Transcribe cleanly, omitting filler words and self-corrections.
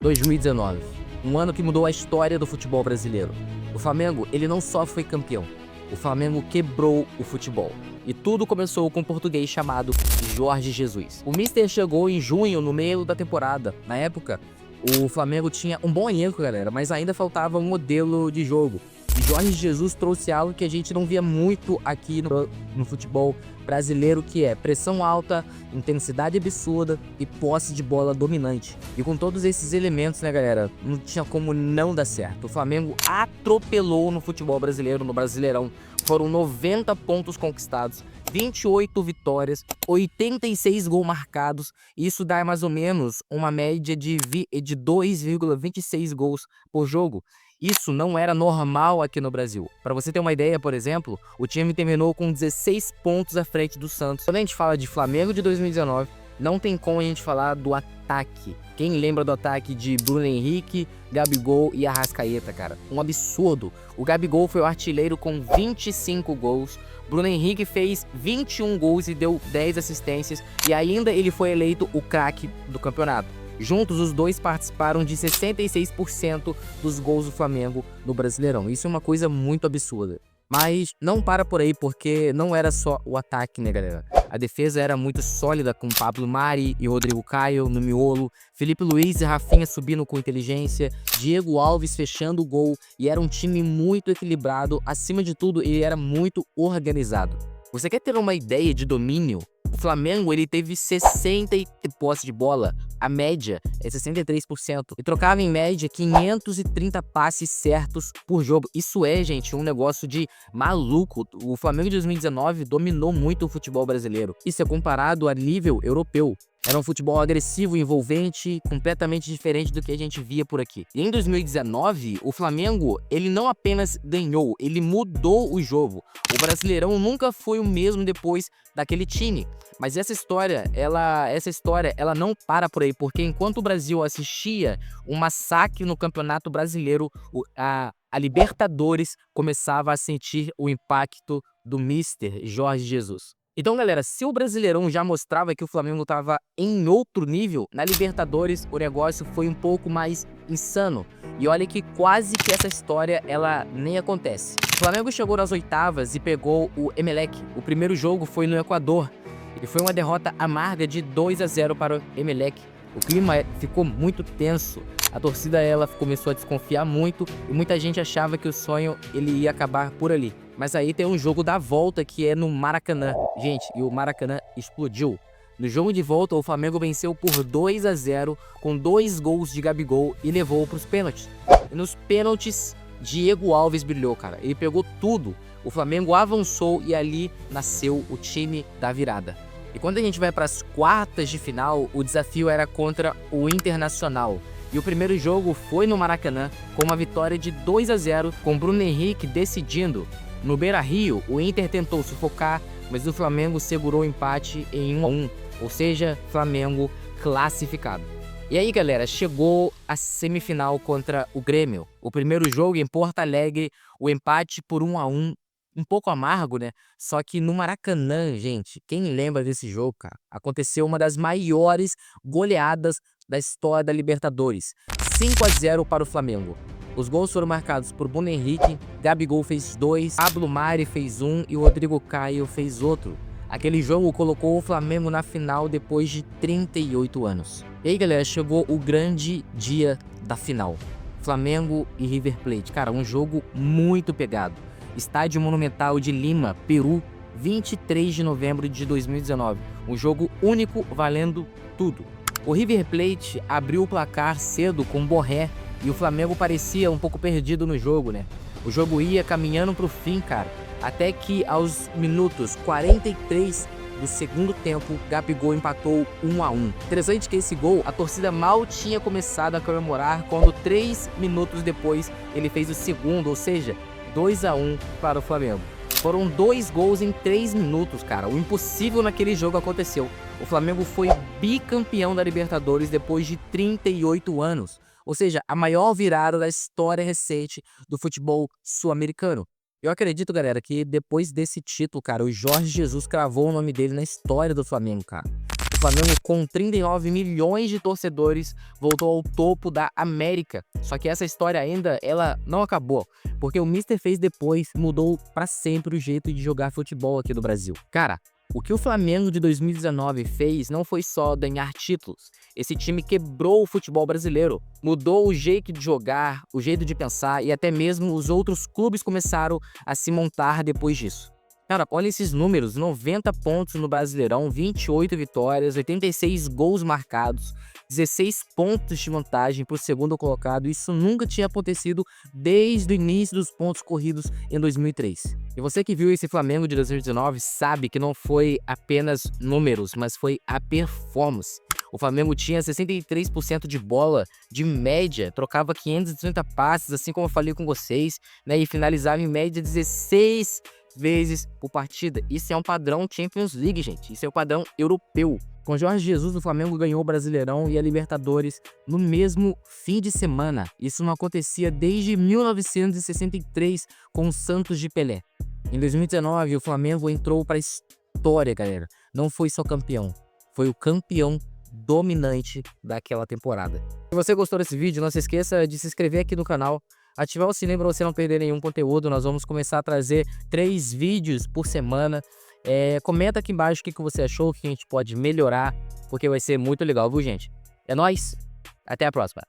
2019, um ano que mudou a história do futebol brasileiro. O Flamengo, ele não só foi campeão, o Flamengo quebrou o futebol. E tudo começou com um português chamado Jorge Jesus. O Mister chegou em junho, no meio da temporada. Na época, o Flamengo tinha um bom elenco, galera, mas ainda faltava um modelo de jogo. E Jorge Jesus trouxe algo que a gente não via muito aqui no futebol brasileiro, que é pressão alta, intensidade absurda e posse de bola dominante. E com todos esses elementos, né, galera, não tinha como não dar certo. O Flamengo atropelou no futebol brasileiro, no Brasileirão. Foram 90 pontos conquistados, 28 vitórias, 86 gols marcados. Isso dá mais ou menos uma média de 2,26 gols por jogo. Isso não era normal aqui no Brasil. Para você ter uma ideia, por exemplo, o time terminou com 16 pontos à frente do Santos. Quando a gente fala de Flamengo de 2019, não tem como a gente falar do ataque. Quem lembra do ataque de Bruno Henrique, Gabigol e Arrascaeta, cara? Um absurdo. O Gabigol foi o artilheiro com 25 gols. Bruno Henrique fez 21 gols e deu 10 assistências. E ainda ele foi eleito o craque do campeonato. Juntos, os dois participaram de 66% dos gols do Flamengo no Brasileirão. Isso é uma coisa muito absurda. Mas não para por aí, porque não era só o ataque, né, galera? A defesa era muito sólida, com Pablo Mari e Rodrigo Caio no miolo, Felipe Luiz e Rafinha subindo com inteligência, Diego Alves fechando o gol, e era um time muito equilibrado. Acima de tudo, ele era muito organizado. Você quer ter uma ideia de domínio? O Flamengo, ele teve 60 posse de bola, a média é 63%, e trocava em média 530 passes certos por jogo. Isso é, gente, um negócio de maluco. O Flamengo de 2019 dominou muito o futebol brasileiro. Isso é comparado a nível europeu. Era um futebol agressivo, envolvente, completamente diferente do que a gente via por aqui. E em 2019, o Flamengo, ele não apenas ganhou, ele mudou o jogo. O Brasileirão nunca foi o mesmo depois daquele time. Mas essa história, ela não para por aí, porque enquanto o Brasil assistia um massacre no Campeonato Brasileiro, a Libertadores começava a sentir o impacto do Mister Jorge Jesus. Então, galera, se o Brasileirão já mostrava que o Flamengo estava em outro nível, na Libertadores o negócio foi um pouco mais insano. E olha que quase que essa história, ela nem acontece. O Flamengo chegou nas oitavas e pegou o Emelec. O primeiro jogo foi no Equador. E foi uma derrota amarga de 2-0 para o Emelec. O clima ficou muito tenso. A torcida, ela começou a desconfiar muito e muita gente achava que o sonho, ele ia acabar por ali. Mas aí tem um jogo da volta, que é no Maracanã. Gente, e o Maracanã explodiu. No jogo de volta, o Flamengo venceu por 2-0 com 2 gols de Gabigol e levou para os pênaltis. E nos pênaltis, Diego Alves brilhou, cara. Ele pegou tudo. O Flamengo avançou e ali nasceu o time da virada. E quando a gente vai para as quartas de final, o desafio era contra o Internacional. E o primeiro jogo foi no Maracanã, com uma vitória de 2-0, com Bruno Henrique decidindo. No Beira-Rio, o Inter tentou sufocar, mas o Flamengo segurou o empate em 1-1, ou seja, Flamengo classificado. E aí, galera, chegou a semifinal contra o Grêmio. O primeiro jogo em Porto Alegre, o empate por 1-1, um pouco amargo, né? Só que no Maracanã, gente, quem lembra desse jogo, cara? Aconteceu uma das maiores goleadas da história da Libertadores. 5-0 para o Flamengo. Os gols foram marcados por Bruno Henrique, Gabigol fez 2, Pablo Mari fez 1 e o Rodrigo Caio fez outro. Aquele jogo colocou o Flamengo na final depois de 38 anos. E aí, galera, chegou o grande dia da final. Flamengo e River Plate. Cara, um jogo muito pegado. Estádio Monumental de Lima, Peru, 23 de novembro de 2019. Um jogo único, valendo tudo. O River Plate abriu o placar cedo com Borré e o Flamengo parecia um pouco perdido no jogo, né? O jogo ia caminhando pro fim, cara, até que aos minutos 43 do segundo tempo, Gabigol empatou 1-1. Interessante que esse gol, a torcida mal tinha começado a comemorar quando 3 minutos depois ele fez o segundo, ou seja, 2-1 para o Flamengo. Foram 2 gols em 3 minutos, cara. O impossível naquele jogo aconteceu. O Flamengo foi bicampeão da Libertadores depois de 38 anos. Ou seja, a maior virada da história recente do futebol sul-americano. Eu acredito, galera, que depois desse título, cara, o Jorge Jesus cravou o nome dele na história do Flamengo, cara. O Flamengo, com 39 milhões de torcedores, voltou ao topo da América. Só que essa história ainda, ela não acabou, porque o Mister fez depois, mudou pra sempre o jeito de jogar futebol aqui no Brasil. Cara, o que o Flamengo de 2019 fez não foi só ganhar títulos. Esse time quebrou o futebol brasileiro, mudou o jeito de jogar, o jeito de pensar e até mesmo os outros clubes começaram a se montar depois disso. Cara, olha esses números, 90 pontos no Brasileirão, 28 vitórias, 86 gols marcados, 16 pontos de vantagem para o segundo colocado. Isso nunca tinha acontecido desde o início dos pontos corridos em 2003. E você que viu esse Flamengo de 2019 sabe que não foi apenas números, mas foi a performance. O Flamengo tinha 63% de bola de média, trocava 530 passes, assim como eu falei com vocês, né, e finalizava em média 16 vezes por partida. Isso é um padrão Champions League, gente. Isso é um padrão europeu. Com Jorge Jesus, o Flamengo ganhou o Brasileirão e a Libertadores no mesmo fim de semana. Isso não acontecia desde 1963 com o Santos de Pelé. Em 2019, o Flamengo entrou para a história, galera. Não foi só campeão, foi o campeão dominante daquela temporada. Se você gostou desse vídeo, não se esqueça de se inscrever aqui no canal, ativar o sininho para você não perder nenhum conteúdo. Nós vamos começar a trazer 3 vídeos por semana. Comenta aqui embaixo o que você achou, o que a gente pode melhorar, porque vai ser muito legal, viu, gente? É nóis, até a próxima.